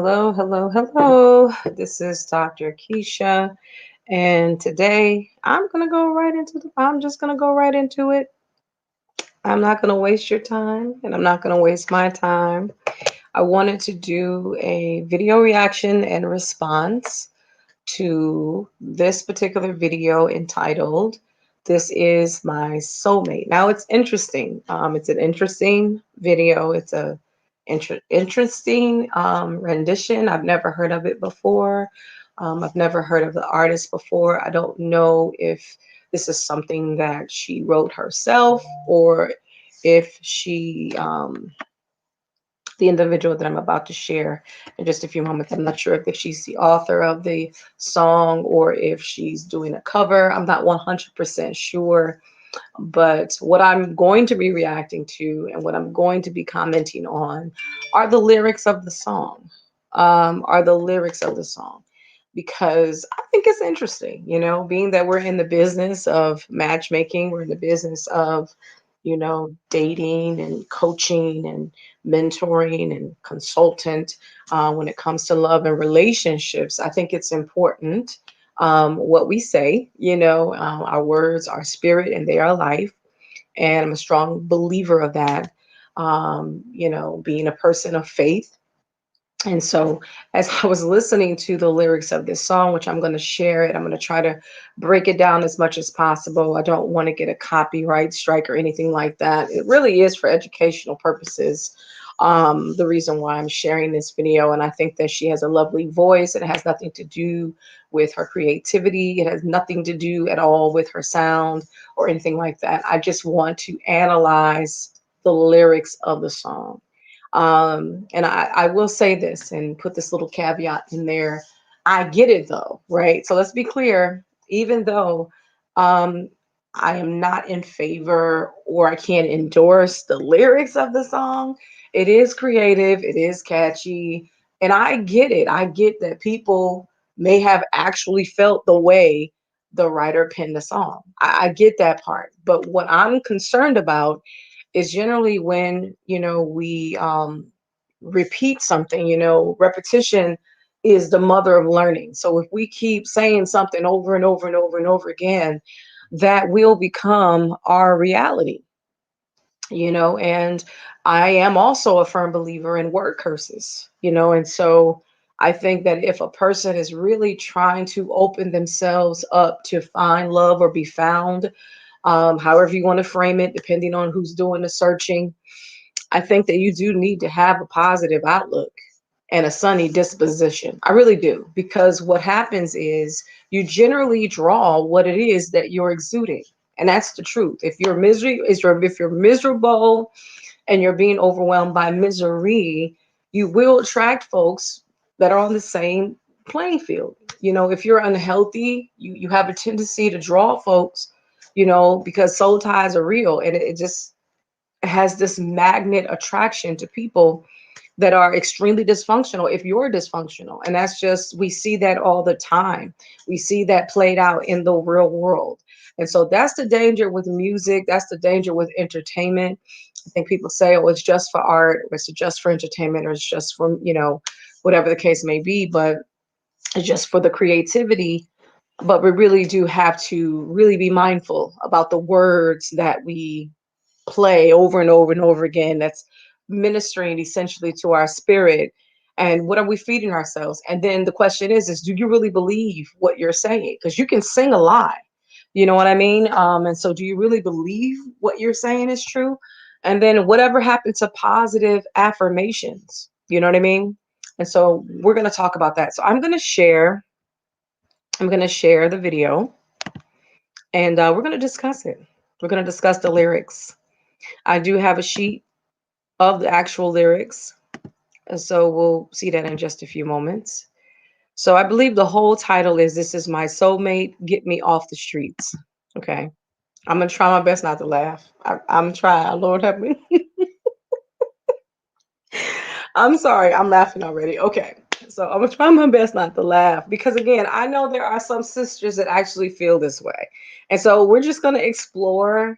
Hello, hello, hello. This is Dr. Keisha, and today I'm just gonna go right into it. I'm not gonna waste your time, and I'm not gonna waste my time. I wanted to do a video reaction and response to this particular video entitled "This is My Soulmate." Now it's interesting. It's an interesting video. It's a interesting rendition. I've never heard of it before. I've never heard of the artist before. I don't know if this is something that she wrote herself or if the individual that I'm about to share in just a few moments. I'm not sure if she's the author of the song or if she's doing a cover. I'm not 100% sure. But what I'm going to be reacting to and what I'm going to be commenting on are the lyrics of the song. Because I think it's interesting, being that we're in the business of matchmaking, we're in the business of, dating and coaching and mentoring and consultant when it comes to love and relationships. I think it's important what we say, our words are spirit and they are life. And I'm a strong believer of that, being a person of faith. And so, as I was listening to the lyrics of this song, which I'm going to share it, I'm going to try to break it down as much as possible. I don't want to get a copyright strike or anything like that. It really is for educational purposes. The reason why I'm sharing this video, and I think that she has a lovely voice. It has nothing to do with her creativity. It has nothing to do at all with her sound or anything like that. I just want to analyze the lyrics of the song. And I will say this and put this little caveat in there. I get it though, right? So let's be clear, even though um, I am not in favor or I can't endorse the lyrics of the song, it is creative, it is catchy, and I get it. I get that people may have actually felt the way the writer penned the song. I get that part. But what I'm concerned about is generally when we repeat something. Repetition is the mother of learning. So if we keep saying something over and over and over and over again, that will become our reality. And I am also a firm believer in word curses. And so I think that if a person is really trying to open themselves up to find love or be found, however you want to frame it, depending on who's doing the searching, I think that you do need to have a positive outlook and a sunny disposition. I really do, because what happens is you generally draw what it is that you're exuding. And that's the truth. If you're miserable and you're being overwhelmed by misery, you will attract folks that are on the same playing field. If you're unhealthy, you have a tendency to draw folks, because soul ties are real, and it just has this magnet attraction to people that are extremely dysfunctional if you're dysfunctional. And that's just, we see that all the time. We see that played out in the real world. And so that's the danger with music. That's the danger with entertainment. I think people say, oh, it's just for art, or it's just for entertainment, or it's just for, whatever the case may be, but it's just for the creativity. But we really do have to really be mindful about the words that we play over and over and over again, that's ministering essentially to our spirit. And what are we feeding ourselves? And then the question is do you really believe what you're saying? Because you can sing a lie, you know what I mean? And so do you really believe what you're saying is true? And then whatever happened to positive affirmations, you know what I mean? And so we're going to talk about that. So I'm going to share the video, and we're going to discuss it. We're going to discuss the lyrics. I do have a sheet of the actual lyrics. And so we'll see that in just a few moments. So I believe the whole title is "This is My Soulmate, Get Me Off the Streets." Okay. I'm going to try my best not to laugh. I'm trying. Lord help me. I'm sorry. I'm laughing already. Okay. So I'm going to try my best not to laugh because, again, I know there are some sisters that actually feel this way. And so we're just going to explore,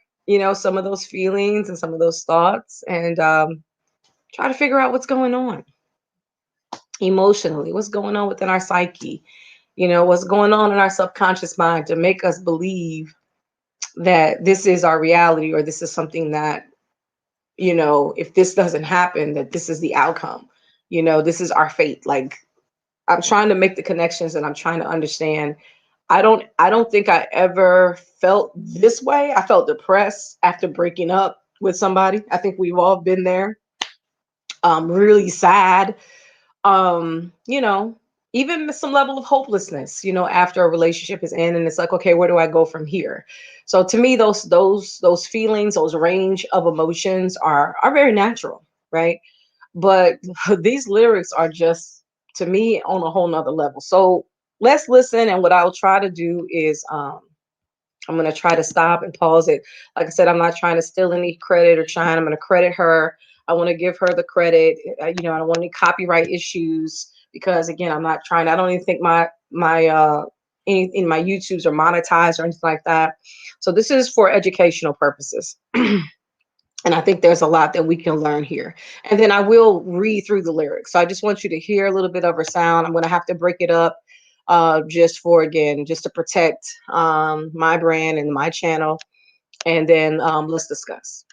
some of those feelings and some of those thoughts, and try to figure out what's going on. emotionally, what's going on within our psyche, what's going on in our subconscious mind to make us believe that this is our reality, or this is something that, if this doesn't happen, that this is the outcome, this is our fate. Like, I'm trying to make the connections and I'm trying to understand. I don't think I ever felt this way. I felt depressed after breaking up with somebody. I think we've all been there. Really sad. You know, even some level of hopelessness, after a relationship is in, and it's like, okay, where do I go from here? So to me, those feelings, those range of emotions are very natural, right? But these lyrics are just, to me, on a whole nother level. So let's listen, and what I'll try to do is, I'm going to try to stop and pause it. Like I said, I'm not trying to steal any credit or shine. I'm going to credit her. I want to give her the credit. I don't want any copyright issues, because again, I don't even think any in my YouTubes are monetized or anything like that. So this is for educational purposes. And I think there's a lot that we can learn here. And then I will read through the lyrics. So I just want you to hear a little bit of her sound. I'm going to have to break it up, just to protect my brand and my channel. And then let's discuss.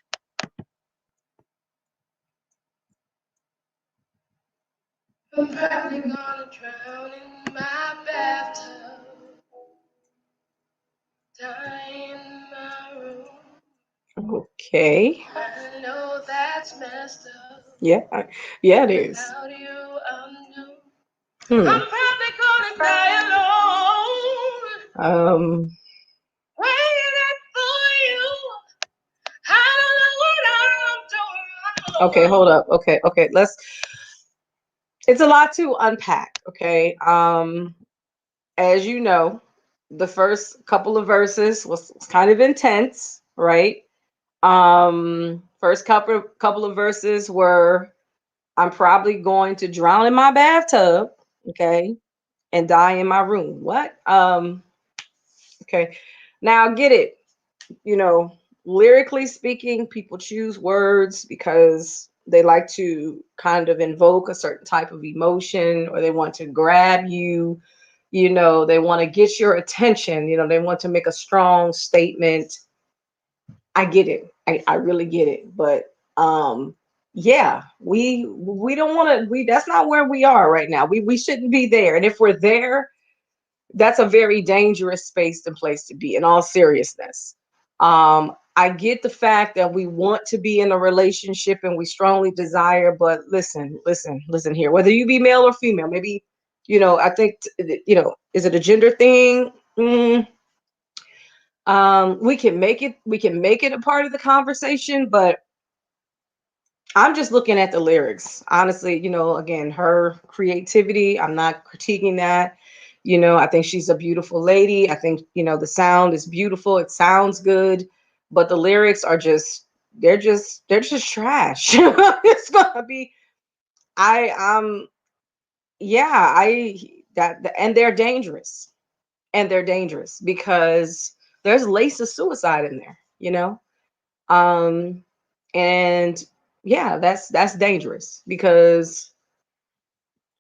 I'm probably gonna drown in my bathtub, die in my room. Okay. I know that's messed up. Yeah, yeah, it is. Without you, I'm doomed. I'm probably gonna die alone. Waiting for you. I don't know what I'm doing. Okay, hold up. Okay. It's a lot to unpack. Okay. As you know, the first couple of verses was kind of intense, right? First couple of verses were, I'm probably going to drown in my bathtub, okay, and die in my room. What? Okay. Now get it. You know, lyrically speaking, people choose words because they like to kind of invoke a certain type of emotion, or they want to grab you, they want to get your attention, they want to make a strong statement. I get it. I really get it. But yeah, we don't want to, that's not where we are right now. We shouldn't be there. And if we're there, that's a very dangerous space and place to be, in all seriousness. I get the fact that we want to be in a relationship and we strongly desire, but listen here. Whether you be male or female, maybe, I think, is it a gender thing? We can make it a part of the conversation, but I'm just looking at the lyrics. Honestly, again, her creativity, I'm not critiquing that. I think she's a beautiful lady. I think, the sound is beautiful. It sounds good, but the lyrics are just, they're just trash. It's gonna be, I yeah, and they're dangerous. And they're dangerous because there's lace of suicide in there. Um, and yeah, that's dangerous because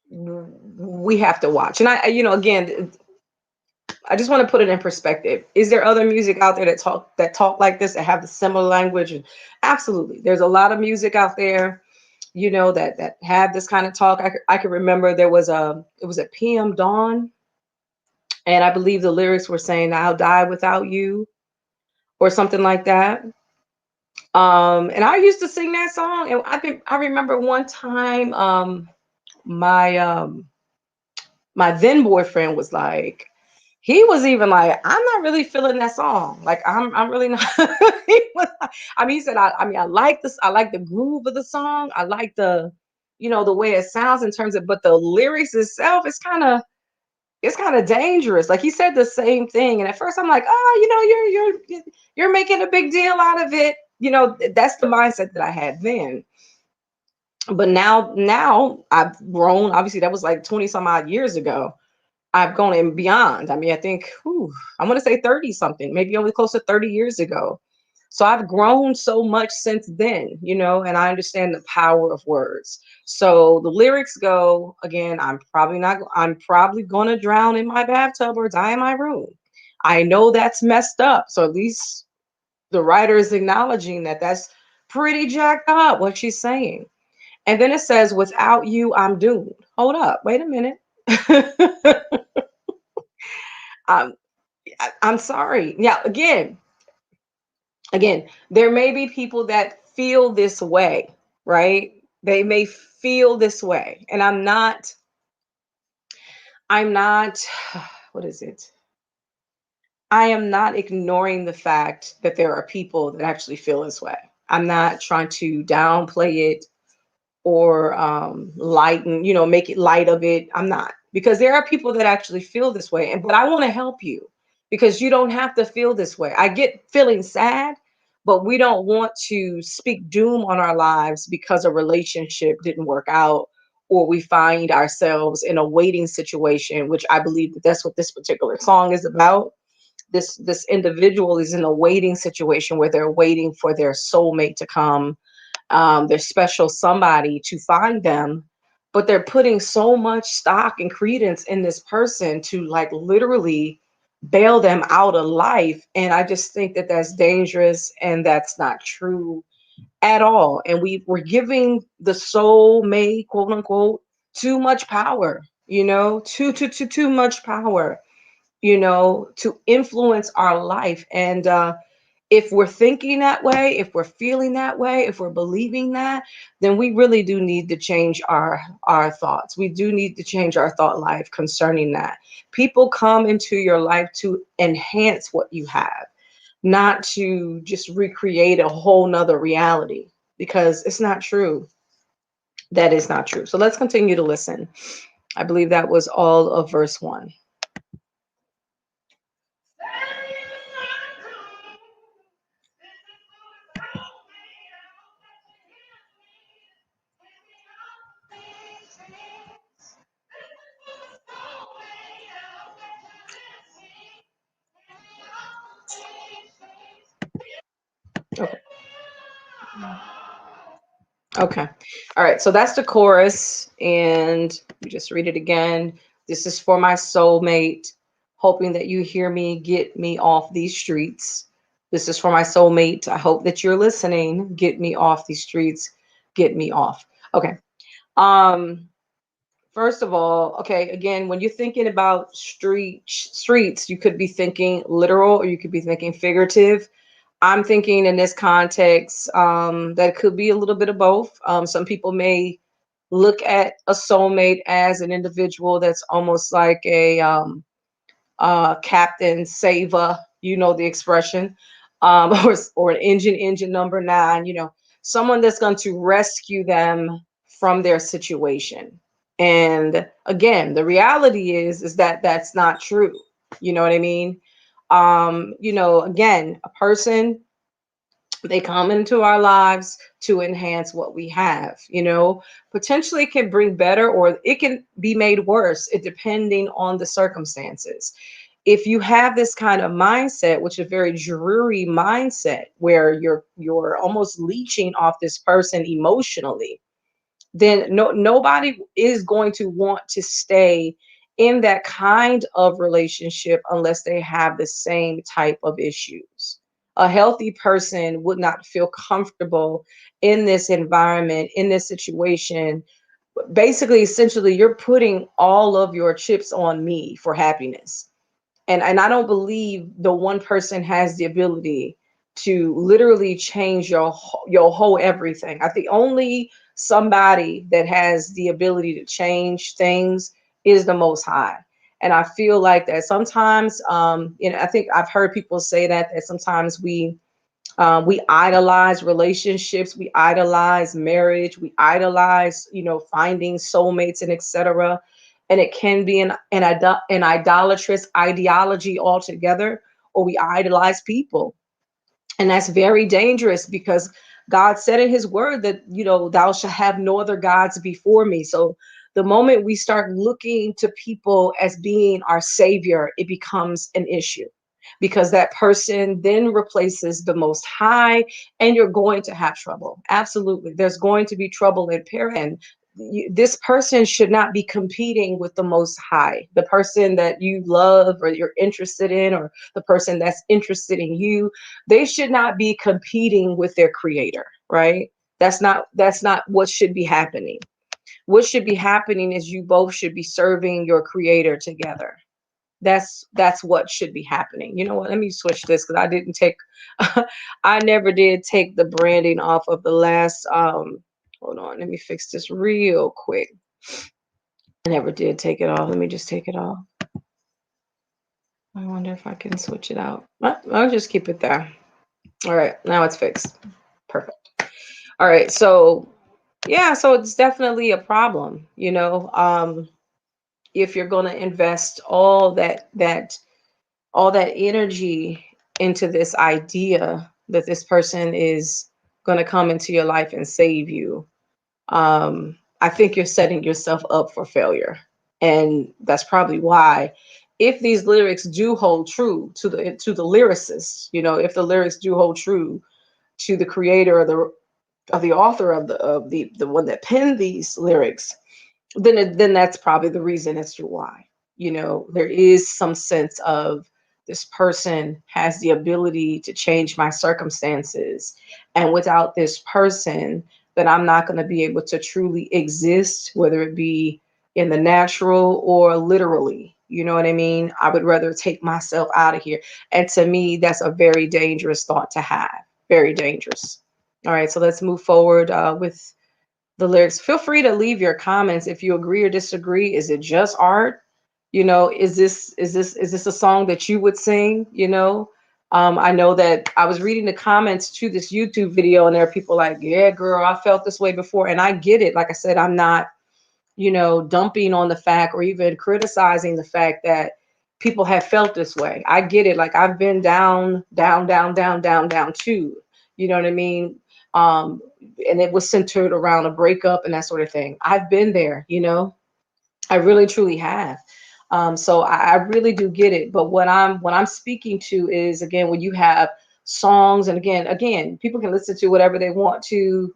we have to watch. And again, I just want to put it in perspective. Is there other music out there that talk like this, that have the similar language? And absolutely, there's a lot of music out there, that have this kind of talk. I can remember it was a PM Dawn, and I believe the lyrics were saying, "I'll die without you," or something like that. And I used to sing that song, and I remember one time, my my then boyfriend was like, he was even like, I'm not really feeling that song. Like, I'm really not. He was, he said, I like this. I like the groove of the song. I like the way it sounds in terms of, but the lyrics itself is kind of dangerous. Like, he said the same thing, and at first I'm like, oh, you're making a big deal out of it. That's the mindset that I had then. But now I've grown. Obviously, that was like 20 some odd years ago. I've gone and beyond. I think, I want to say 30 something, maybe only close to 30 years ago. So I've grown so much since then, and I understand the power of words. So the lyrics go again, I'm probably gonna drown in my bathtub or die in my room. I know that's messed up. So at least the writer is acknowledging that that's pretty jacked up what she's saying. And then it says, without you, I'm doomed. Hold up, wait a minute. I'm, I'm sorry. Yeah, again, there may be people that feel this way, right? They may feel this way. And I'm not, what is it? I am not ignoring the fact that there are people that actually feel this way. I'm not trying to downplay it or lighten, make it light of it. I'm not, because there are people that actually feel this way. But I want to help you because you don't have to feel this way. I get feeling sad, but we don't want to speak doom on our lives because a relationship didn't work out or we find ourselves in a waiting situation, which I believe that that's what this particular song is about. This individual is in a waiting situation where they're waiting for their soulmate to come, their special somebody to find them, but they're putting so much stock and credence in this person to like literally bail them out of life. And I just think that that's dangerous and that's not true at all. And we're giving the soulmate, quote unquote, too much power, too much power, to influence our life. And if we're thinking that way, if we're feeling that way, if we're believing that, then we really do need to change our thoughts. We do need to change our thought life concerning that. People come into your life to enhance what you have, not to just recreate a whole nother reality, because it's not true. That is not true. So let's continue to listen. I believe that was all of verse 1. Okay. Okay. All right. So that's the chorus. And we just read it again. This is for my soulmate, hoping that you hear me, get me off these streets. This is for my soulmate. I hope that you're listening. Get me off these streets. Get me off. Okay. Um, First of all, okay, again, when you're thinking about streets, you could be thinking literal or you could be thinking figurative. I'm thinking in this context that it could be a little bit of both. Some people may look at a soulmate as an individual that's almost like a captain saver, the expression, or an engine number 9, someone that's going to rescue them from their situation. And again, the reality is that that's not true. You know what I mean? Again, a person, they come into our lives to enhance what we have, potentially it can bring better or it can be made worse, it depending on the circumstances. If you have this kind of mindset, which is a very dreary mindset where you're almost leeching off this person emotionally, then nobody is going to want to stay in that kind of relationship unless they have the same type of issues. A healthy person would not feel comfortable in this environment, in this situation. Basically, essentially, you're putting all of your chips on me for happiness. And I don't believe the one person has the ability to literally change your whole everything. I think only somebody that has the ability to change things is the Most High. And I feel like that sometimes, I think I've heard people say that sometimes we idolize relationships, we idolize marriage, we idolize, finding soulmates and etc. And it can be an idolatrous ideology altogether, or we idolize people. And that's very dangerous because God said in his word that, thou shalt have no other gods before me. So the moment we start looking to people as being our savior, it becomes an issue. because that person then replaces the most high, and you're going to have trouble. Absolutely. There's going to be trouble in parenting. This person should not be competing with the most high, the person that you love or you're interested in, or the person that's interested in you. They should not be competing with their creator, right? That's not what should be happening. What should be happening is you both should be serving your creator together. That's what should be happening. You know what? Let me switch this because I didn't take I never did take the branding off of the last hold on, let me fix this real quick. I never did take it off. Let me just take it off. I wonder if I can switch it out. I'll just keep it there. All right, now it's fixed. Perfect. All right, so yeah, so it's definitely a problem, if you're going to invest all that energy into this idea that this person is going to come into your life and save you. I think you're setting yourself up for failure. And that's probably why, if these lyrics do hold true to the lyricist, if the lyrics do hold true to the creator, or the author of the one that penned these lyrics, then that's probably the reason as to why. There is some sense of, this person has the ability to change my circumstances, and without this person, then I'm not going to be able to truly exist, whether it be in the natural or literally. You know what I mean? I would rather take myself out of here. And to me, that's a very dangerous thought to have. Very dangerous. All right, so let's move forward with the lyrics. Feel free to leave your comments if you agree or disagree. Is it just art? Is this a song that you would sing? I know that I was reading the comments to this YouTube video, and there are people like, yeah, girl, I felt this way before. And I get it. Like I said, I'm not, dumping on the fact or even criticizing the fact that people have felt this way. I get it. Like, I've been down, down, down, down, down, down too. You know what I mean? Um, and it was centered around a breakup and that sort of thing. I've been there, I really truly have. So I really do get it. But what I'm speaking to is, again, when you have songs, and again, people can listen to whatever they want to.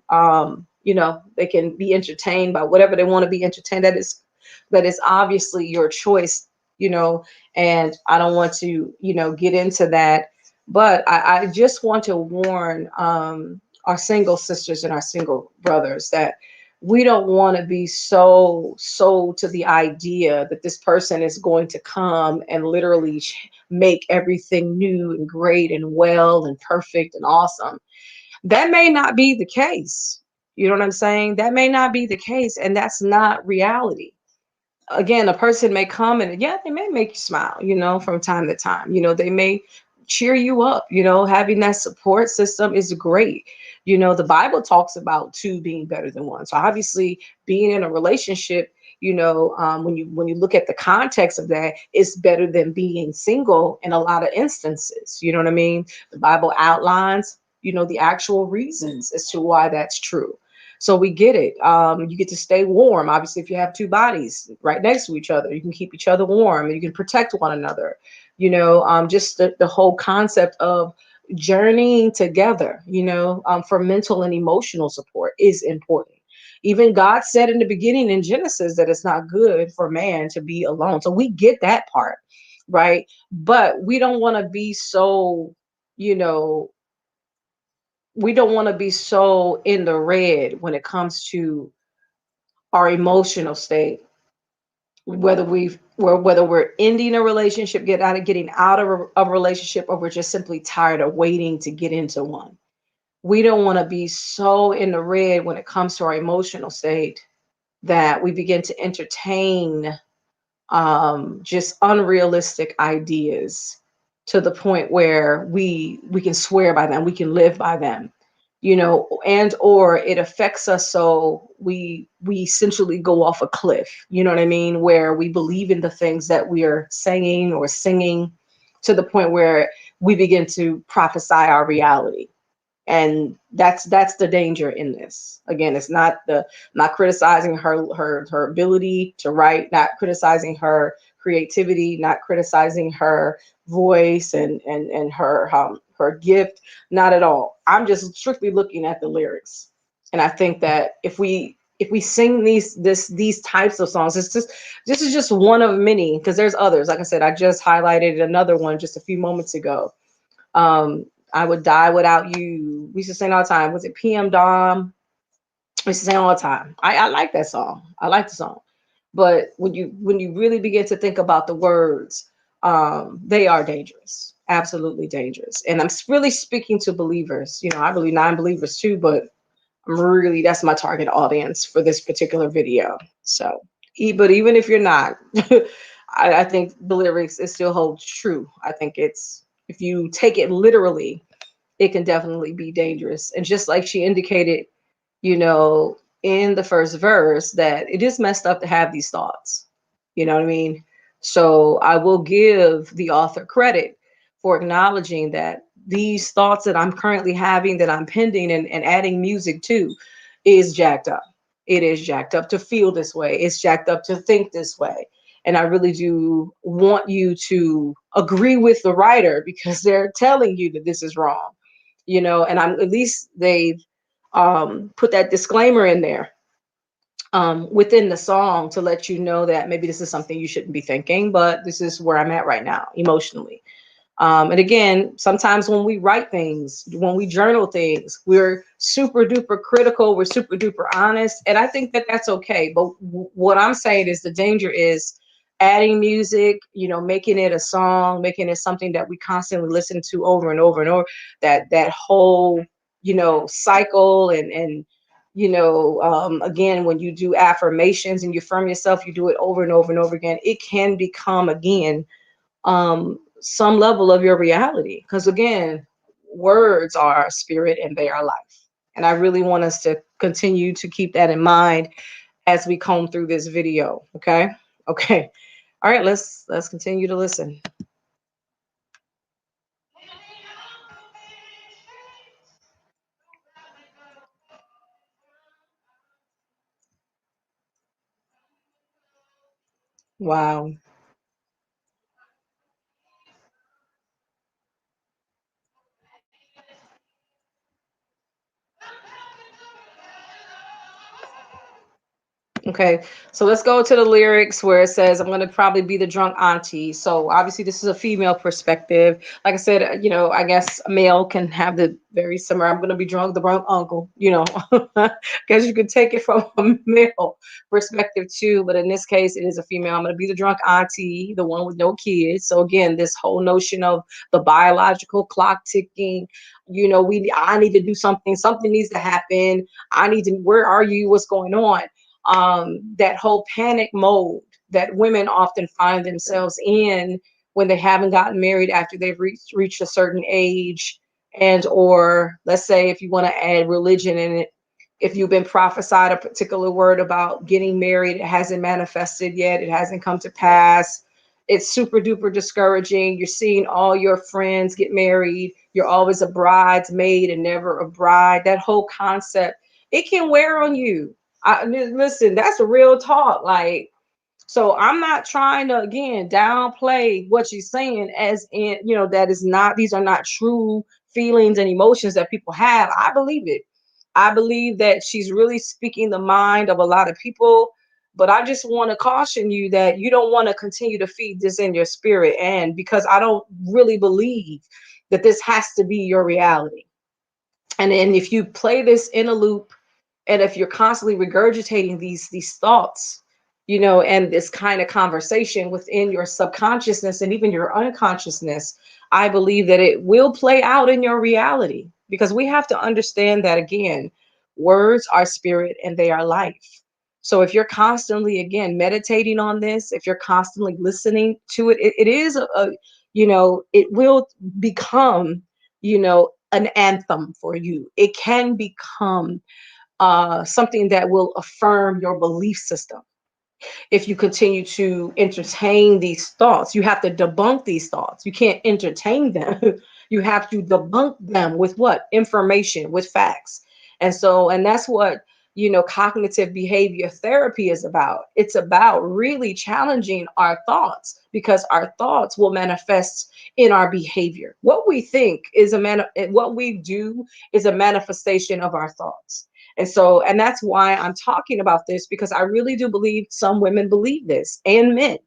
They can be entertained by whatever they want to be entertained. That is obviously your choice. And I don't want to get into that. But I just want to warn our single sisters and our single brothers that we don't want to be so sold to the idea that this person is going to come and literally make everything new and great and well and perfect and awesome. That may not be the case. You know what I'm saying? That may not be the case, and that's not reality. Again, a person may come and, yeah, they may make you smile, from time to time. They may cheer you up. Having that support system is great. The Bible talks about two being better than one. So obviously, being in a relationship, when you look at the context of that, it's better than being single in a lot of instances. You know what I mean? The Bible outlines, the actual reasons as to why that's true. So we get it. You get to stay warm. Obviously, if you have two bodies right next to each other, you can keep each other warm and you can protect one another. Just the whole concept of journeying together, for mental and emotional support is important. Even God said in the beginning in Genesis that it's not good for man to be alone. So we get that part, right? But we don't want to be so, you know, we don't want to be so in the red when it comes to our emotional state, whether we're ending a relationship, getting out of a relationship, or we're just simply tired of waiting to get into one. We don't want to be so in the red when it comes to our emotional state that we begin to entertain just unrealistic ideas to the point where we can swear by them, we can live by them, and or it affects us, so we essentially go off a cliff. You know what I mean? Where we believe in the things that we are saying or singing, to the point where we begin to prophesy our reality. And that's the danger in this. Again, it's not criticizing her ability to write, not criticizing her creativity, not criticizing her voice and her gift, not at all. I'm just strictly looking at the lyrics. And I think that if we sing these types of songs, it's just this is just one of many, because there's others. Like I said, I just highlighted another one just a few moments ago. I would die without you. We used to sing all the time. Was it PM Dom? We used to sing all the time. I like that song. I like the song. But when you really begin to think about the words, they are dangerous, absolutely dangerous. And I'm really speaking to believers. I believe non-believers too, but I'm really that's my target audience for this particular video. So, but even if you're not, I think the lyrics it still holds true. I think it's if you take it literally, it can definitely be dangerous. And just like she indicated, in the first verse, that it is messed up to have these thoughts. You know what I mean? So I will give the author credit for acknowledging that these thoughts that I'm currently having, that I'm pending and adding music to, is jacked up. It is jacked up to feel this way. It's jacked up to think this way. And I really do want you to agree with the writer because they're telling you that this is wrong. And I'm at least they've put that disclaimer in there within the song to let you know that maybe this is something you shouldn't be thinking, but this is where I'm at right now emotionally. And again, sometimes when we write things, when we journal things, we're super duper critical, we're super duper honest. And I think that that's okay. But what I'm saying is the danger is adding music, making it a song, making it something that we constantly listen to over and over and over, that whole, cycle and again, when you do affirmations and you affirm yourself, you do it over and over and over again, it can become again some level of your reality. Because again, words are spirit and they are life. And I really want us to continue to keep that in mind as we comb through this video. Okay. Okay. All right. Let's continue to listen. Wow. Okay, so let's go to the lyrics where it says, I'm going to probably be the drunk auntie. So obviously, this is a female perspective. Like I said, I guess a male can have the very similar, I'm going to be drunk, the drunk uncle, because you could take it from a male perspective too. But in this case, it is a female. I'm going to be the drunk auntie, the one with no kids. So again, this whole notion of the biological clock ticking, I need to do something, something needs to happen. Where are you? What's going on? That whole panic mode that women often find themselves in when they haven't gotten married after they've reached a certain age, and or let's say if you want to add religion in it, if you've been prophesied a particular word about getting married, it hasn't manifested yet, it hasn't come to pass, it's super duper discouraging. You're seeing all your friends get married, you're always a bridesmaid and never a bride. That whole concept, it can wear on you. Listen, that's a real talk. Like, so I'm not trying to again downplay what she's saying, as in, that is not, these are not true feelings and emotions that people have. I believe it. I believe that she's really speaking the mind of a lot of people. But I just want to caution you that you don't want to continue to feed this in your spirit. And because I don't really believe that this has to be your reality. And then if you play this in a loop, and if you're constantly regurgitating these thoughts, and this kind of conversation within your subconsciousness and even your unconsciousness, I believe that it will play out in your reality, because we have to understand that again, words are spirit and they are life. So if you're constantly again meditating on this, if you're constantly listening to it, it is it will become, an anthem for you. It can become something that will affirm your belief system. If you continue to entertain these thoughts, you have to debunk these thoughts. You can't entertain them. You have to debunk them with what? Information, with facts. And that's what cognitive behavior therapy is about. It's about really challenging our thoughts, because our thoughts will manifest in our behavior. What we think is what we do is a manifestation of our thoughts. And that's why I'm talking about this, because I really do believe some women believe this, and men,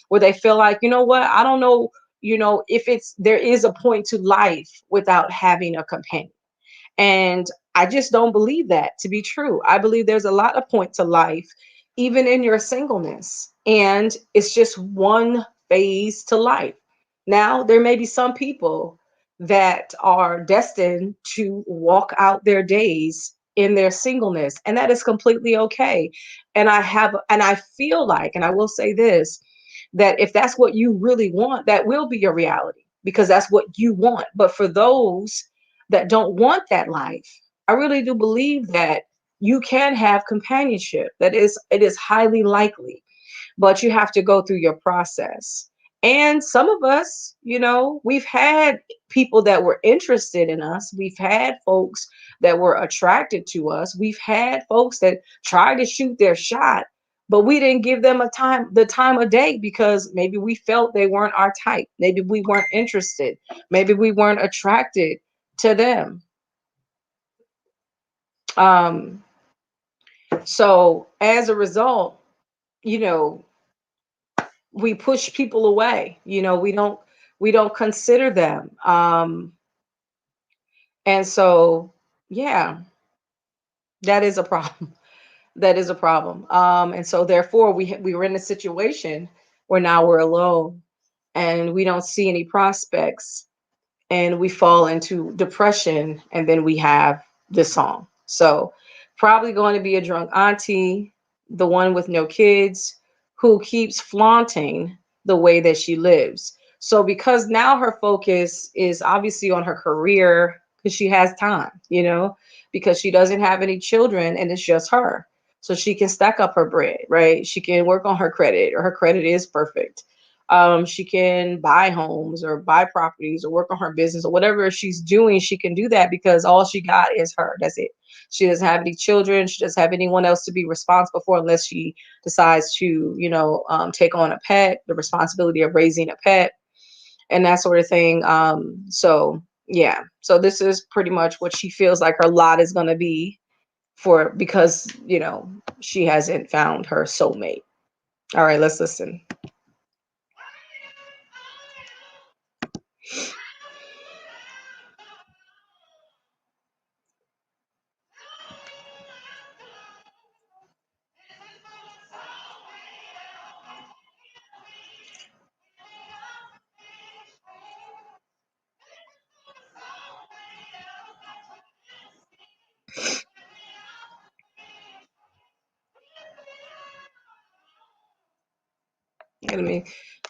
where they feel like, you know what, I don't know, if there is a point to life without having a companion. And I just don't believe that to be true. I believe there's a lot of point to life, even in your singleness. And it's just one phase to life. Now, there may be some people that are destined to walk out their days in their singleness, and that is completely okay. And I feel like, and I will say this, that if that's what you really want, that will be your reality, because that's what you want. But for those that don't want that life, I really do believe that you can have companionship. It is highly likely, but you have to go through your process. And some of us, we've had people that were interested in us. We've had folks that were attracted to us. We've had folks that tried to shoot their shot, but we didn't give them the time of day, because maybe we felt they weren't our type. Maybe we weren't interested. Maybe we weren't attracted to them. Um, so as a result, you know, we push people away. We don't consider them. And so, yeah, that is a problem. That is a problem. And so therefore we were in a situation where now we're alone and we don't see any prospects, and we fall into depression, and then we have this song. So probably going to be a drunk auntie, the one with no kids, who keeps flaunting the way that she lives. So because now her focus is obviously on her career, because she has time, because she doesn't have any children and it's just her. So she can stack up her bread, right? She can work on her credit, or her credit is perfect. She can buy homes or buy properties or work on her business, or whatever she's doing, she can do that because all she got is her. That's it. She doesn't have any children. She doesn't have anyone else to be responsible for, unless she decides to, take on a pet, the responsibility of raising a pet and that sort of thing. So yeah, so this is pretty much what she feels like her lot is going to be, because, she hasn't found her soulmate. All right, let's listen.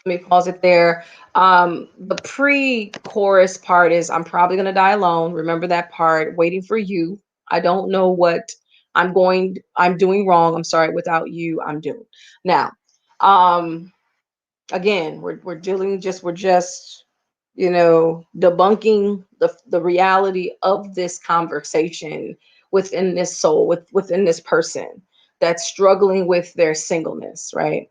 Let me pause it there. The pre-chorus part is, I'm probably gonna die alone. Remember that part, waiting for you. I don't know what I'm doing wrong. I'm sorry, without you, I'm doomed. Now, um, again, we're just, debunking the reality of this conversation within this soul, within this person that's struggling with their singleness, right?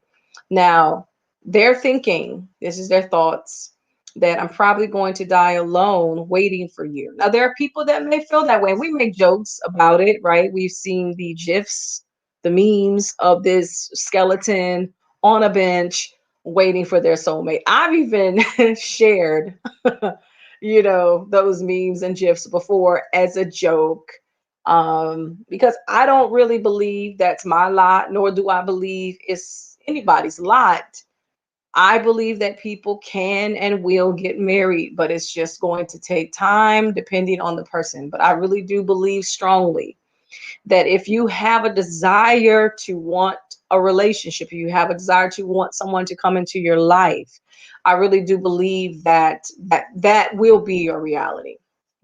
Now, they're thinking, this is their thoughts, that I'm probably going to die alone waiting for you. Now, there are people that may feel that way. We make jokes about it, right? We've seen the GIFs, the memes of this skeleton on a bench waiting for their soulmate. I've even shared, those memes and GIFs before as a joke, because I don't really believe that's my lot, nor do I believe it's anybody's lot. I believe that people can and will get married, but it's just going to take time depending on the person. But I really do believe strongly that if you have a desire to want a relationship, you have a desire to want someone to come into your life, I really do believe that will be your reality.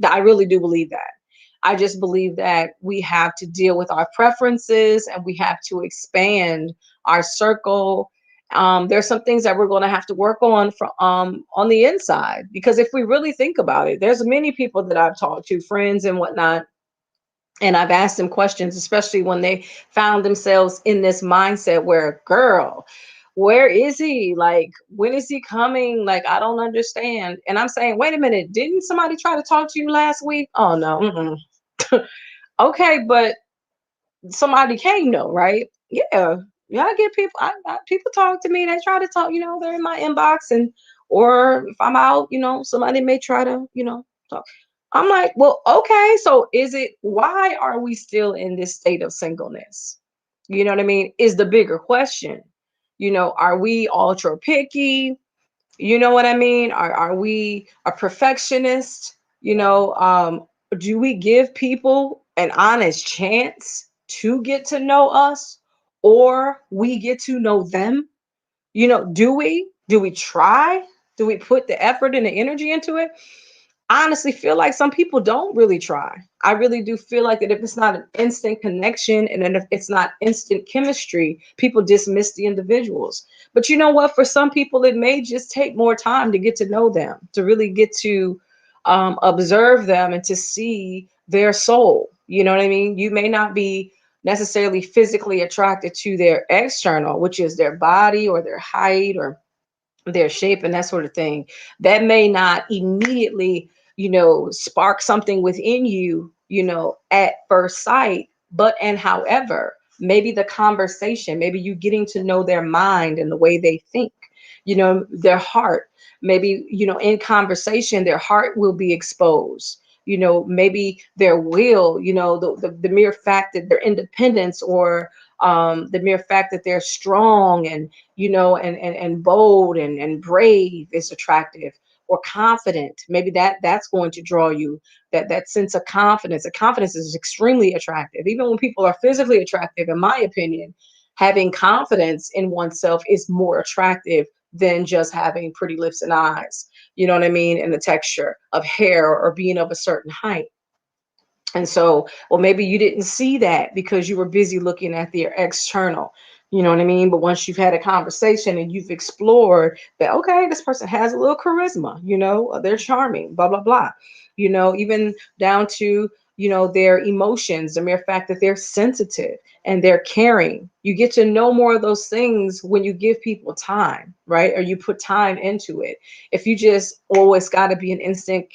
I really do believe that. I just believe that we have to deal with our preferences, and we have to expand our circle. There's some things that we're going to have to work on the inside, because if we really think about it, there's many people that I've talked to, friends and whatnot, And I've asked them questions, especially when they found themselves in this mindset where, girl, where is he? Like, when is he coming? Like, I don't understand. And I'm saying, wait a minute, didn't somebody try to talk to you last week? Oh, no. Okay, but somebody came though, right? Yeah. Yeah, I get people. People talk to me. They try to talk. They're in my inbox, and or if I'm out, somebody may try to, talk. I'm like, well, okay. So is it? Why are we still in this state of singleness? You know what I mean? Is the bigger question. Are we ultra picky? You know what I mean? Are we a perfectionist? Do we give people an honest chance to get to know us, or we get to know them? Do we? Do we try? Do we put the effort and the energy into it? I honestly feel like some people don't really try. I really do feel like that if it's not an instant connection and then if it's not instant chemistry, people dismiss the individuals. But you know what? For some people, it may just take more time to get to know them, to really get to observe them and to see their soul. You know what I mean? You may not be necessarily physically attracted to their external, which is their body or their height or their shape and that sort of thing. That may not immediately, spark something within you, at first sight. But and however, maybe the conversation, maybe you getting to know their mind and the way they think, their heart. Maybe, in conversation, their heart will be exposed. Maybe their will, the mere fact that their independence or the mere fact that they're strong and and bold and brave is attractive, or confident. Maybe that's going to draw you. That sense of confidence. The confidence is extremely attractive. Even when people are physically attractive, in my opinion, having confidence in oneself is more attractive than just having pretty lips and eyes. You know what I mean? And the texture of hair or being of a certain height. And so, well, maybe you didn't see that because you were busy looking at their external. You know what I mean? But once you've had a conversation and you've explored that, okay, this person has a little charisma, they're charming, blah, blah, blah. Even down to, their emotions, the mere fact that they're sensitive and they're caring. You get to know more of those things when you give people time, right? Or you put time into it. If you just, oh, it's got to be an instant,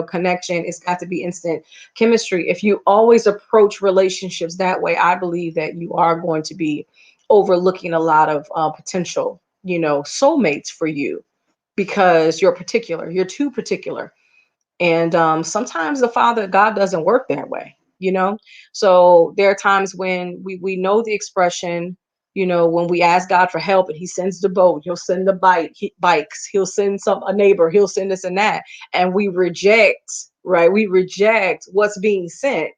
connection, it's got to be instant chemistry. If you always approach relationships that way, I believe that you are going to be overlooking a lot of potential, soulmates for you because you're too particular. And sometimes the Father God doesn't work that way. So there are times when we know the expression, when we ask God for help and He sends the boat, He'll send the bikes, He'll send a neighbor, He'll send this and that, and we reject, right? We reject what's being sent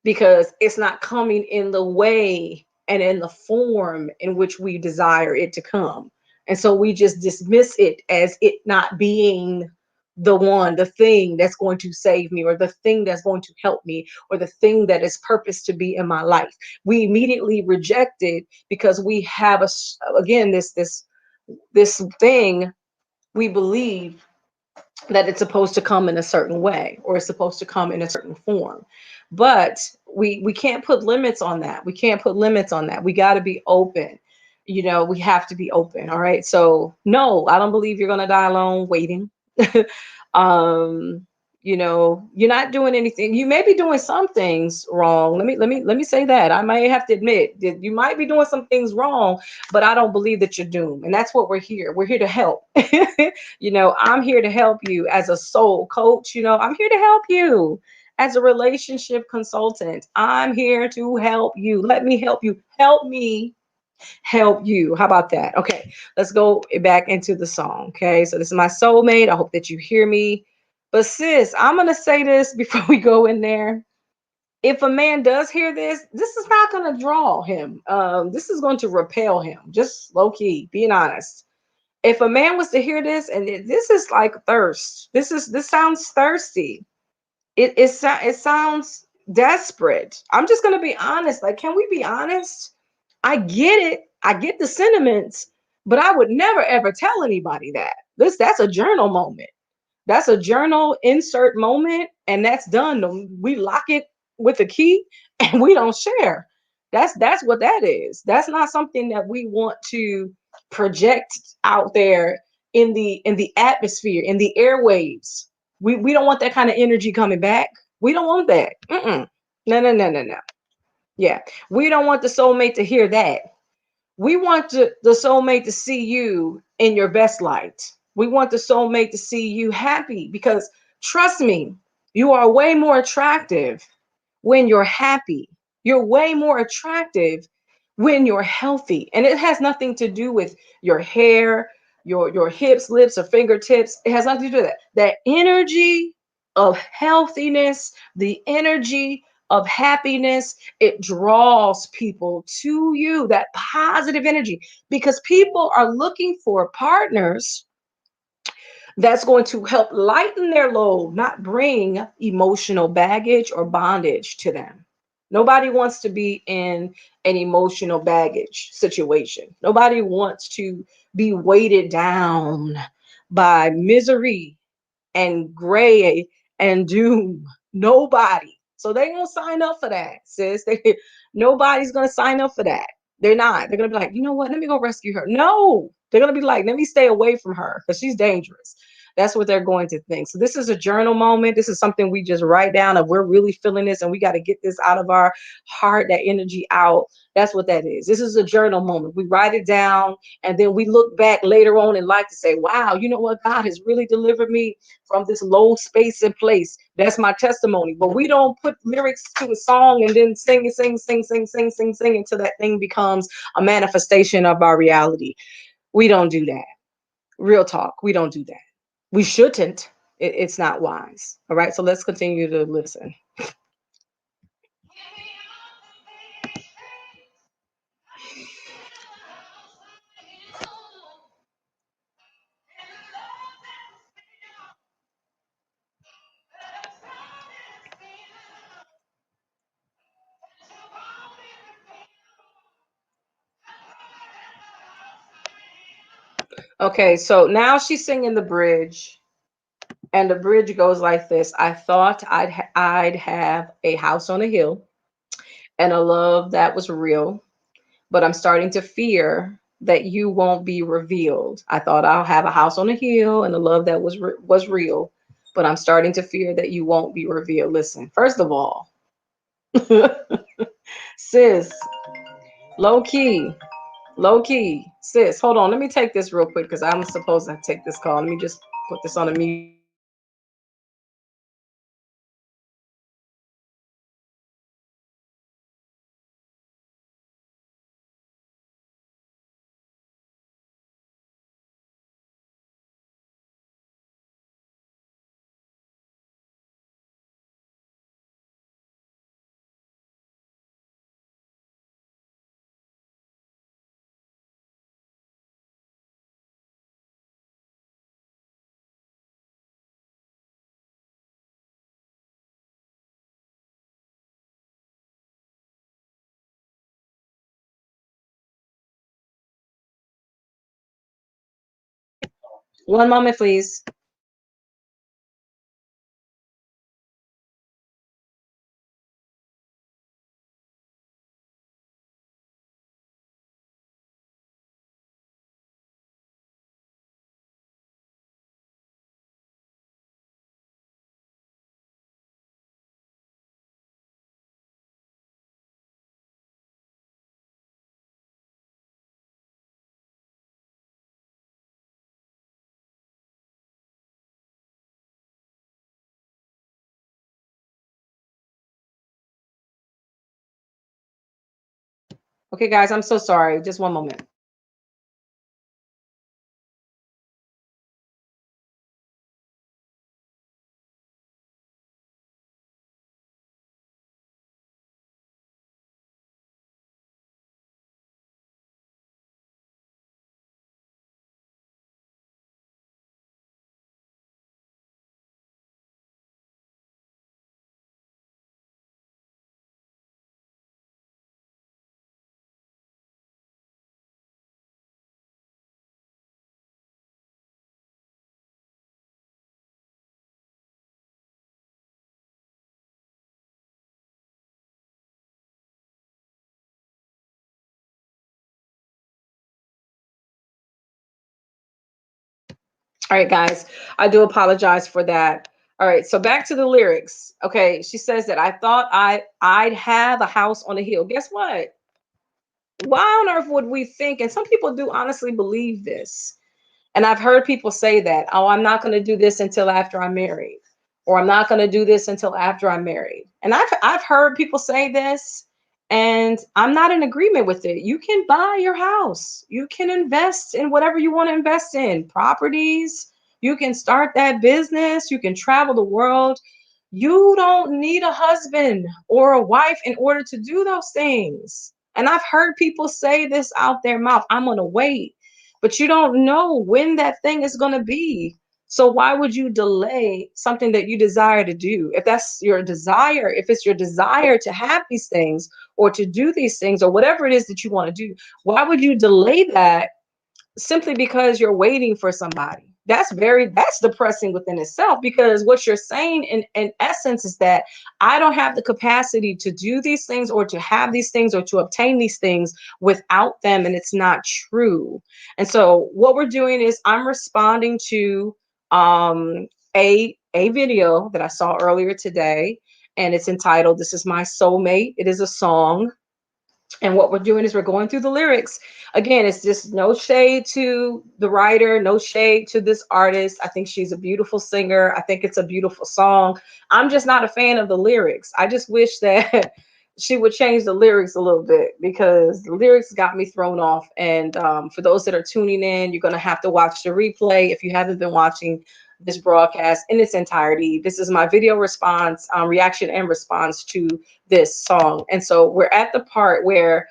because it's not coming in the way and in the form in which we desire it to come. And so we just dismiss it as it not being the one, the thing that's going to save me, or the thing that's going to help me, or the thing that is purposed to be in my life. We immediately reject it because we have again this thing we believe that it's supposed to come in a certain way or it's supposed to come in a certain form. But we can't put limits on that. We can't put limits on that. We got to be open. We have to be open. All right. So no, I don't believe you're going to die alone waiting. um you're not doing anything. You may be doing some things wrong. Let me say that. I may have to admit that you might be doing some things wrong, but I don't believe that you're doomed. And that's what we're here to help. I'm here to help you as a soul coach. I'm here to help you as a relationship consultant. I'm here to help you. Let me help you. Help me help you. How about that? Okay, let's go back into the song. Okay, so this is My Soulmate. I hope that you hear me. But sis, I'm gonna say this before we go in there. If a man does hear this is not gonna draw him. This is going to repel him. Just low key, being honest. If a man was to hear this, and this is like thirst. This sounds thirsty. It sounds desperate. I'm just gonna be honest. Like, can we be honest? I get it. I get the sentiments, but I would never ever tell anybody that. That's a journal moment. That's a journal insert moment, and that's done. We lock it. with a key and we don't share. That's what that is. That's not something that we want to project out there in the atmosphere, in the airwaves. We don't want that kind of energy coming back. We don't want that. Mm-mm. No, no, no, no, no. Yeah. We don't want the soulmate to hear that. We want the soulmate to see you in your best light. We want the soulmate to see you happy because trust me, you are way more attractive when you're happy. You're way more attractive when you're healthy. And it has nothing to do with your hair, your hips, lips, or fingertips. It has nothing to do with that. That energy of healthiness, the energy of happiness, it draws people to you, that positive energy, because people are looking for partners that's going to help lighten their load, not bring emotional baggage or bondage to them. Nobody wants to be in an emotional baggage situation. Nobody wants to be weighted down by misery and gray and doom. Nobody. So they won't sign up for that, sis. Nobody's gonna sign up for that. They're not. They're gonna be like, you know what? Let me go rescue her. No, they're gonna be like, let me stay away from her because she's dangerous. That's what they're going to think. So this is a journal moment. This is something we just write down if we're really feeling this and we got to get this out of our heart, that energy out. That's what that is. This is a journal moment. We write it down and then we look back later on in life to say, wow, you know what? God has really delivered me from this low space and place. That's my testimony. But we don't put lyrics to a song and then sing and sing until that thing becomes a manifestation of our reality. We don't do that. Real talk. We don't do that. We shouldn't. It's not wise. All right. So let's continue to listen. Okay. So now she's singing the bridge, and the bridge goes like this. I thought I'd have a house on a hill and a love that was real, but I'm starting to fear that you won't be revealed. I thought I'll have a house on a hill and a love that was real, but I'm starting to fear that you won't be revealed. Listen, first of all, sis, low key, low key, sis. Hold on, let me take this real quick because I'm supposed to take this call. Let me just put this on a mute. One moment, please. Okay, guys, I'm so sorry. Just one moment. All right, guys, I do apologize for that. All right, so back to the lyrics. Okay, she says that I thought I'd have a house on a hill. Guess what? Why on earth would we think? And some people do honestly believe this. And I've heard people say that, oh, I'm not going to do this until after I'm married, or I'm not going to do this until after I'm married. And I've heard people say this, and I'm not in agreement with it. You can buy your house. You can invest in whatever you want to invest in, properties. You can start that business. You can travel the world. You don't need a husband or a wife in order to do those things. And I've heard people say this out their mouth, I'm going to wait, but you don't know when that thing is going to be. So why would you delay something that you desire to do? If that's your desire, if it's your desire to have these things or to do these things or whatever it is that you want to do, why would you delay that simply because you're waiting for somebody? That's depressing within itself, because what you're saying in essence is that I don't have the capacity to do these things or to have these things or to obtain these things without them, and it's not true. And so what we're doing is I'm responding to a video that I saw earlier today, and it's entitled "This Is My Soulmate." It is a song, and what we're doing is we're going through the lyrics. Again, it's just no shade to the writer, no shade to this artist. I think she's a beautiful singer. I think it's a beautiful song. I'm just not a fan of the lyrics. I just wish that she would change the lyrics a little bit, because the lyrics got me thrown off. And for those that are tuning in, you're going to have to watch the replay if you haven't been watching this broadcast in its entirety. This is my video response, reaction and response to this song. And so we're at the part where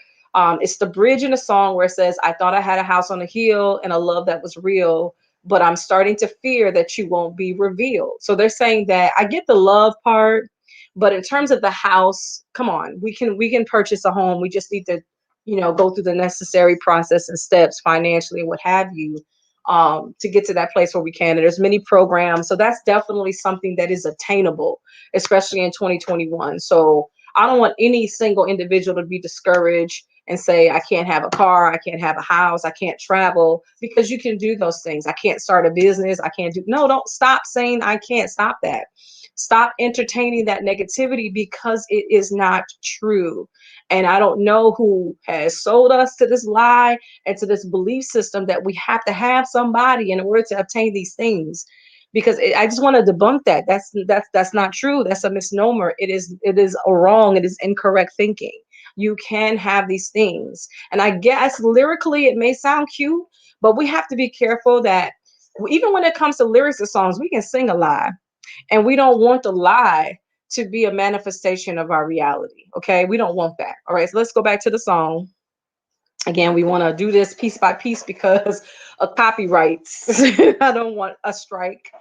it's the bridge in the song where it says, I thought I had a house on a hill and a love that was real, but I'm starting to fear that you won't be revealed. So they're saying that I get the love part, but in terms of the house, come on, we can purchase a home. We just need to, go through the necessary process and steps financially and what have you, to get to that place where we can. And there's many programs. So that's definitely something that is attainable, especially in 2021. So I don't want any single individual to be discouraged and say, I can't have a car, I can't have a house, I can't travel, because you can do those things. I can't start a business, I can't do. No, don't stop saying I can't. Stop that. Stop entertaining that negativity, because it is not true. And I don't know who has sold us to this lie and to this belief system that we have to have somebody in order to obtain these things, because I just want to debunk that. That's not true. That's a misnomer. It is a wrong. It is incorrect thinking. You can have these things, and I guess lyrically it may sound cute, but we have to be careful that even when it comes to lyrics of songs, we can sing a lie, and we don't want the lie to be a manifestation of our reality. Okay, we don't want that. All right, so let's go back to the song. Again, we want to do this piece by piece because of copyrights. I don't want a strike,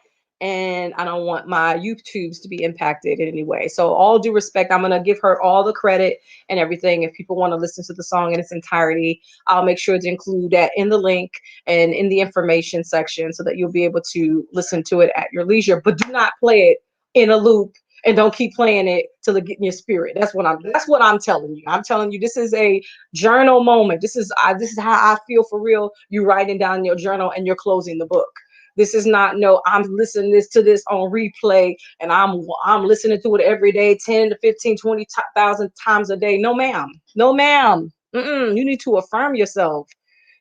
and I don't want my YouTubes to be impacted in any way. So, all due respect, I'm going to give her all the credit and everything. If people want to listen to the song in its entirety, I'll make sure to include that in the link and in the information section so that you'll be able to listen to it at your leisure. But do not play it in a loop, and don't keep playing it till it get in your spirit. That's what I'm telling you. I'm telling you, this is a journal moment. This is how I feel for real. You writing down your journal and you're closing the book. This is not, no, I'm listening to this on replay, and I'm listening to it every day, 10 to 15, 20,000 times a day. No, ma'am. No, ma'am. You need to affirm yourself.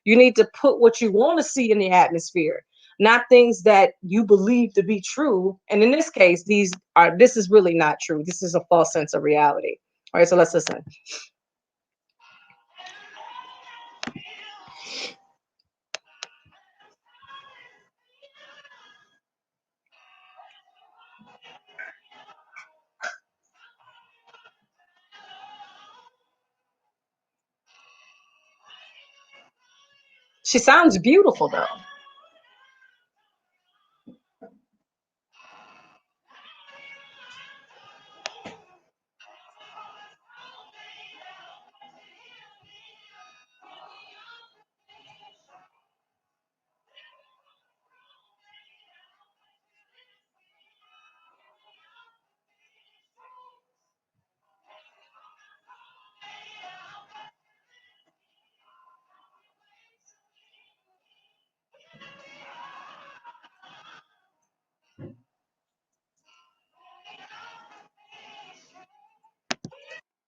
You need to put what you want to see in the atmosphere, not things that you believe to be true. And in this case, this is really not true. This is a false sense of reality. All right, so let's listen. She sounds beautiful though.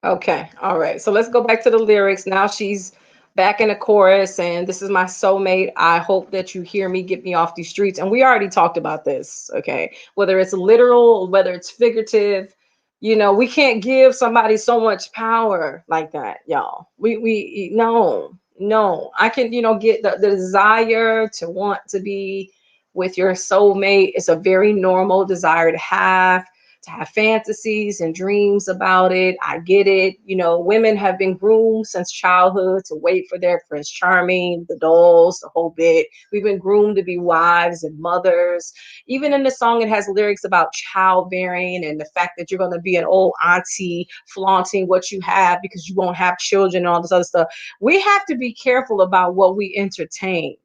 Okay. All right. So let's go back to the lyrics. Now she's back in the chorus, and this is my soulmate. I hope that you hear me, get me off these streets. And we already talked about this. Okay. Whether it's literal, whether it's figurative, we can't give somebody so much power like that, y'all. No, no. I can, get the desire to want to be with your soulmate. It's a very normal desire to have fantasies and dreams about it. I get it. Women have been groomed since childhood to wait for their Prince Charming, the dolls, the whole bit. We've been groomed to be wives and mothers. Even in the song, it has lyrics about childbearing and the fact that you're going to be an old auntie flaunting what you have because you won't have children and all this other stuff. We have to be careful about what we entertain.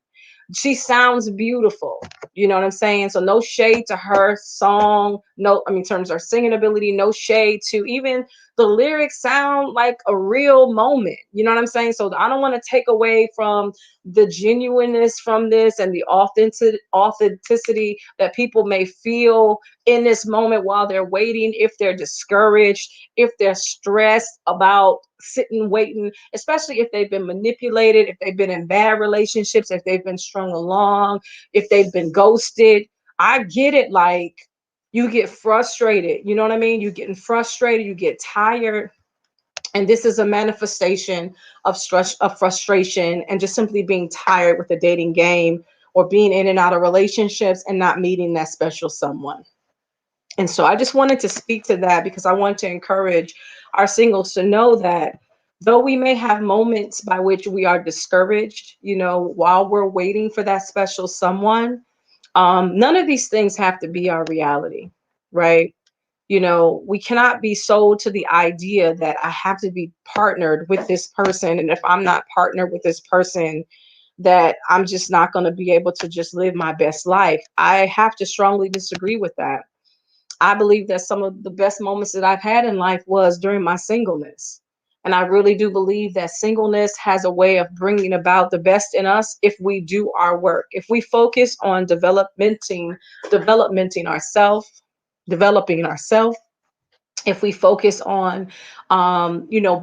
She sounds beautiful. You know what I'm saying? So no shade to her song. No, I mean, in terms of her singing ability, no shade to even the lyrics sound like a real moment. You know what I'm saying? So I don't want to take away from the genuineness from this and the authenticity that people may feel in this moment while they're waiting, if they're discouraged, if they're stressed about sitting waiting, especially if they've been manipulated, if they've been in bad relationships, if they've been strung along, if they've been ghosted. I get it. Like, you get frustrated, you know what I mean? You getting frustrated, you get tired, and this is a manifestation of stress, of frustration, and just simply being tired with the dating game, or being in and out of relationships and not meeting that special someone. And so I just wanted to speak to that because I want to encourage our singles to know that though we may have moments by which we are discouraged, while we're waiting for that special someone, none of these things have to be our reality, right? We cannot be sold to the idea that I have to be partnered with this person. And if I'm not partnered with this person, that I'm just not going to be able to just live my best life. I have to strongly disagree with that. I believe that some of the best moments that I've had in life was during my singleness. And I really do believe that singleness has a way of bringing about the best in us if we do our work. If we focus on developmenting ourselves, developing ourselves, if we focus on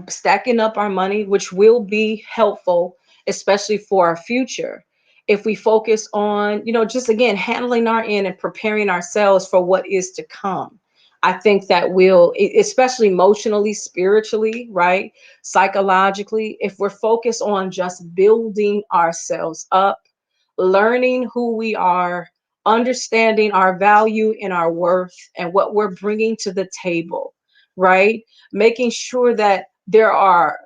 stacking up our money, which will be helpful, especially for our future. If we focus on just again handling our end and preparing ourselves for what is to come, I think that will, especially emotionally, spiritually, right, psychologically, if we're focused on just building ourselves up, learning who we are, understanding our value and our worth and what we're bringing to the table, right? Making sure that there are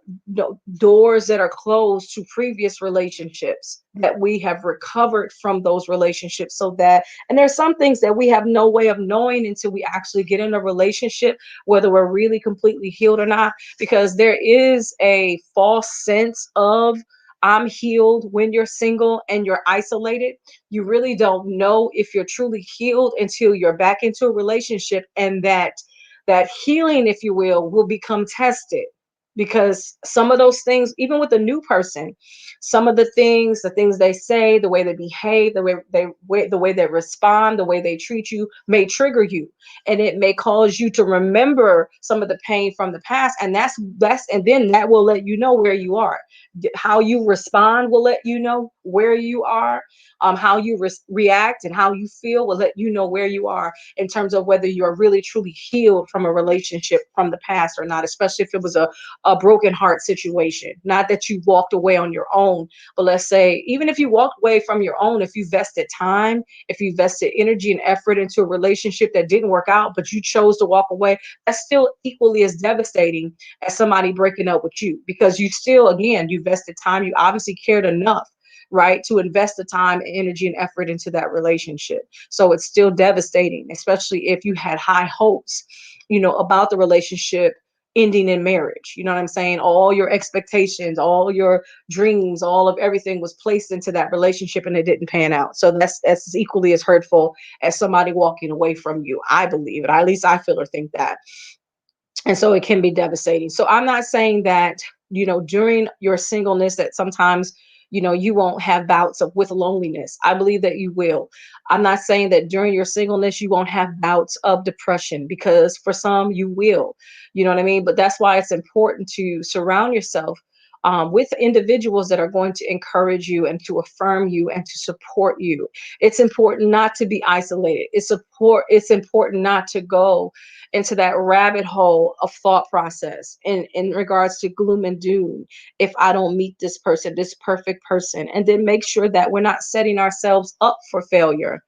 doors that are closed to previous relationships, that we have recovered from those relationships, so that, and there's some things that we have no way of knowing until we actually get in a relationship, whether we're really completely healed or not, because there is a false sense of I'm healed when you're single and you're isolated. You really don't know if you're truly healed until you're back into a relationship, and that healing, if you will become tested. Because some of those things, even with a new person, some of the things they say, the way they behave, the way they respond, the way they treat you may trigger you, and it may cause you to remember some of the pain from the past, and and then that will let you know where you are. How you respond will let you know where you are. How you react and how you feel will let you know where you are in terms of whether you're really truly healed from a relationship from the past or not, especially if it was a broken heart situation. Not that you walked away on your own, but let's say, even if you walked away from your own, if you vested time, if you vested energy and effort into a relationship that didn't work out, but you chose to walk away, that's still equally as devastating as somebody breaking up with you, because you still, again, you vested time, you obviously cared enough, right, to invest the time and energy and effort into that relationship. So it's still devastating, especially if you had high hopes, about the relationship ending in marriage. You know what I'm saying? All your expectations, all your dreams, all of everything was placed into that relationship and it didn't pan out. So that's equally as hurtful as somebody walking away from you. I believe it. At least I feel or think that. And so it can be devastating. So I'm not saying that, during your singleness, that sometimes you won't have bouts of with loneliness. I believe that you will. I'm not saying that during your singleness you won't have bouts of depression, because for some you will. You know what I mean? But that's why it's important to surround yourself with individuals that are going to encourage you and to affirm you and to support you. It's important not to be isolated. It's important not to go into that rabbit hole of thought process in regards to gloom and doom. If I don't meet this person, this perfect person, and then make sure that we're not setting ourselves up for failure,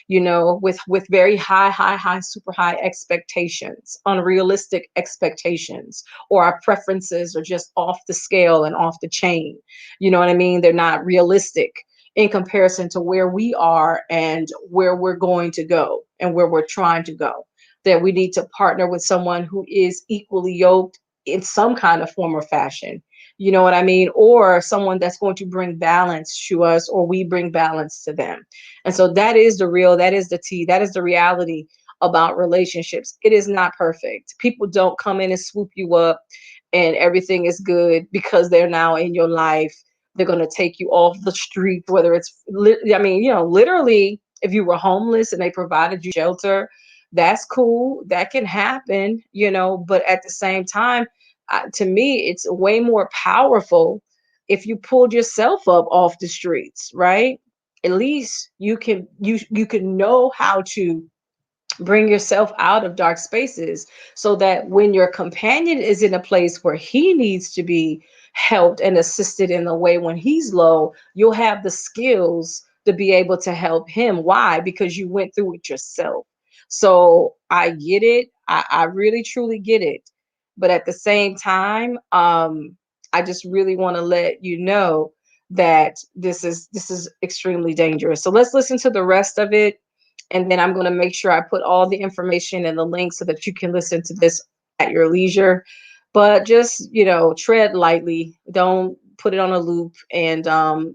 with very high, super high expectations, unrealistic expectations, or our preferences are just off the scale and off the chain. You know what I mean? They're not realistic in comparison to where we are and where we're going to go and where we're trying to go. That we need to partner with someone who is equally yoked in some kind of form or fashion. You know what I mean? Or someone that's going to bring balance to us, or we bring balance to them. And so that is the tea, that is the reality about relationships. It is not perfect. People don't come in and swoop you up and everything is good because they're now in your life. They're going to take you off the street, whether I mean, literally, if you were homeless and they provided you shelter, that's cool. That can happen, but at the same time, to me, it's way more powerful if you pulled yourself up off the streets, right? At least you can know how to bring yourself out of dark spaces, so that when your companion is in a place where he needs to be helped and assisted in the way when he's low, you'll have the skills to be able to help him. Why? Because you went through it yourself. So I get it. I really truly get it. But at the same time, I just really want to let you know that this is extremely dangerous. So let's listen to the rest of it, and then I'm going to make sure I put all the information and the links so that you can listen to this at your leisure. But just, tread lightly. Don't put it on a loop, and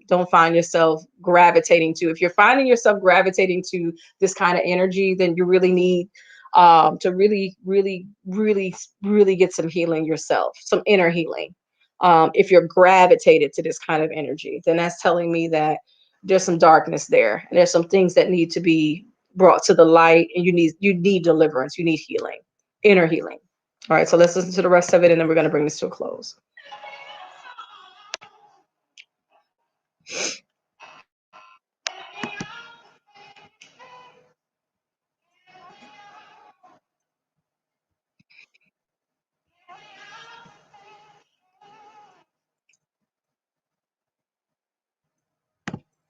don't find yourself gravitating to. If you're finding yourself gravitating to this kind of energy, then you really need to really, really, really, really get some healing yourself, some inner healing. If you're gravitated to this kind of energy, then that's telling me that there's some darkness there, and there's some things that need to be brought to the light, and you need deliverance, you need healing, inner healing. All right, so let's listen to the rest of it, and then we're going to bring this to a close.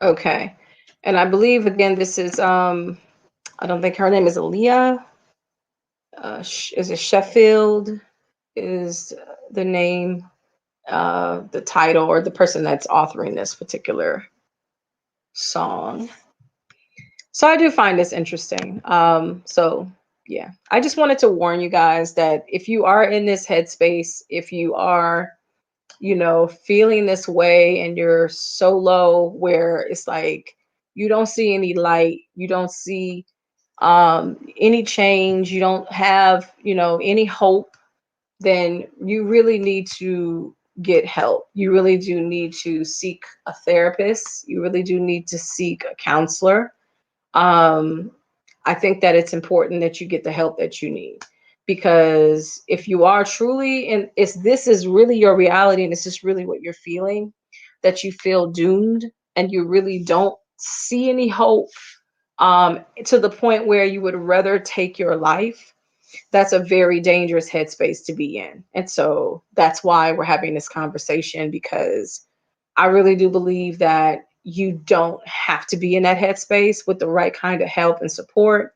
Okay, and I believe again this is I don't think her name is Aliah. Is it Sheffield? Is the name, the title, or the person that's authoring this particular song? So I do find this interesting. So yeah, I just wanted to warn you guys that if you are in this headspace, if you are, feeling this way and you're so low where it's like you don't see any light, you don't see any change, you don't have, any hope, then you really need to get help. You really do need to seek a therapist. You really do need to seek a counselor. um, I think that it's important that you get the help that you need, because if you are truly, and if this is really your reality and this is really what you're feeling, that you feel doomed and you really don't see any hope, to the point where you would rather take your life, that's a very dangerous headspace to be in. And so that's why we're having this conversation, because I really do believe that you don't have to be in that headspace. With the right kind of help and support,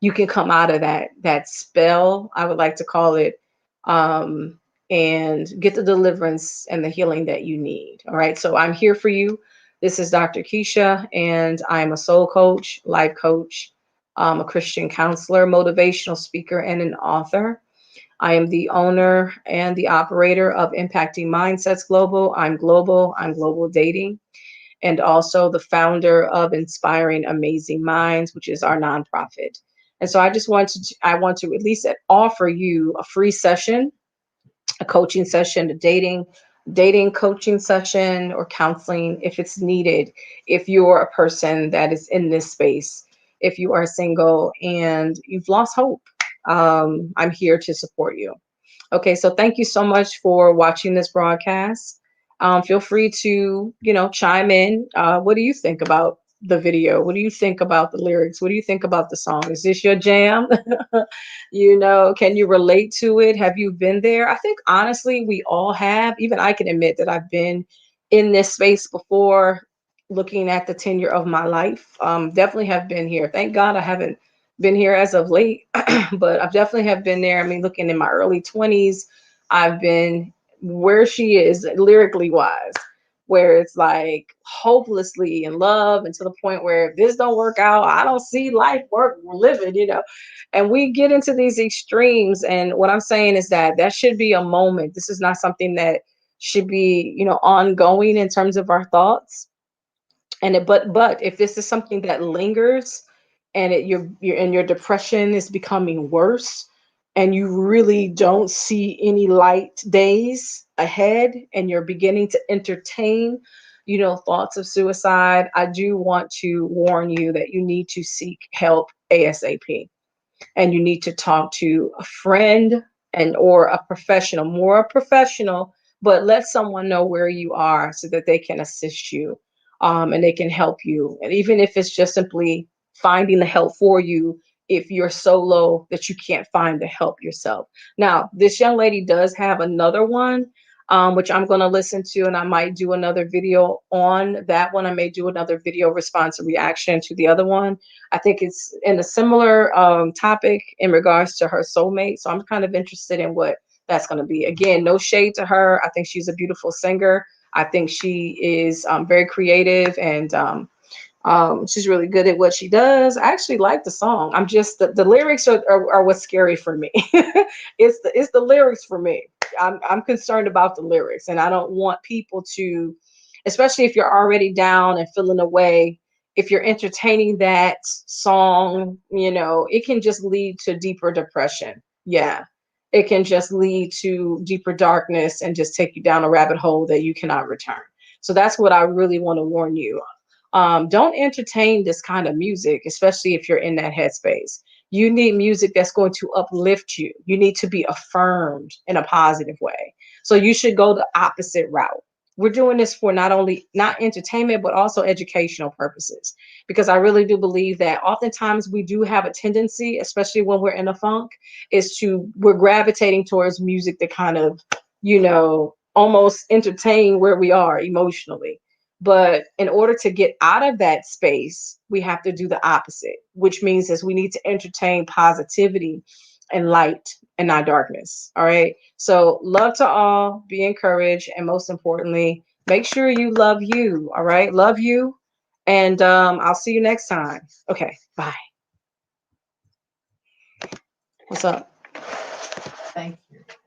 you can come out of that spell, I would like to call it, um, and get the deliverance and the healing that you need. All right. So I'm here for you. This is Dr. Keisha, and I'm a soul coach, life coach, a Christian counselor, motivational speaker, and an author. I am the owner and the operator of Impacting Mindsets Global. I'm Global Dating, and also the founder of Inspiring Amazing Minds, which is our nonprofit. And so I want to at least offer you a free session, a coaching session, a dating dating coaching session or counseling if it's needed, if you're a person that is in this space, if you are single and you've lost hope. I'm here to support you. Okay, so thank you so much for watching this broadcast. Feel free to, chime in. What do you think about the video? What do you think about the lyrics? What do you think about the song? Is this your jam? Can you relate to it? Have you been there? I think honestly, we all have. Even I can admit that I've been in this space before, looking at the tenure of my life. Definitely have been here. Thank God I haven't been here as of late, but I've definitely have been there. I mean, looking in my early 20s, I've been where she is lyrically wise, where it's like hopelessly in love, and to the point where if this don't work out, I don't see life worth living. And we get into these extremes. And what I'm saying is that that should be a moment. This is not something that should be, ongoing in terms of our thoughts. But if this is something that lingers, and your depression is becoming worse, and you really don't see any light days ahead, and you're beginning to entertain, thoughts of suicide, I do want to warn you that you need to seek help ASAP, and you need to talk to a friend and or a professional, more a professional, but let someone know where you are so that they can assist you, and they can help you. And even if it's just simply finding the help for you, if you're so low that you can't find the help yourself. Now, this young lady does have another one, which I'm going to listen to, and I might do another video on that one. I may do another video response and reaction to the other one. I think it's in a similar topic in regards to her soulmate. So I'm kind of interested in what that's going to be. Again, no shade to her. I think she's a beautiful singer. I think she is very creative, and she's really good at what she does. I actually like the song. I'm just the lyrics are what's scary for me. It's the lyrics for me. I'm concerned about the lyrics, and I don't want people to, especially if you're already down and feeling away. If you're entertaining that song, it can just lead to deeper depression. Yeah, it can just lead to deeper darkness and just take you down a rabbit hole that you cannot return. So that's what I really want to warn you. Don't entertain this kind of music, especially if you're in that headspace. You need music that's going to uplift you. You need to be affirmed in a positive way. So you should go the opposite route. We're doing this for not entertainment, but also educational purposes. Because I really do believe that oftentimes we do have a tendency, especially when we're in a funk, we're gravitating towards music that kind of, almost entertain where we are emotionally. But in order to get out of that space, we have to do the opposite, which means is we need to entertain positivity and light and not darkness. All right. So love to all, be encouraged, and most importantly, make sure you love you. All right. Love you. And I'll see you next time. Okay. Bye. What's up? Thank you.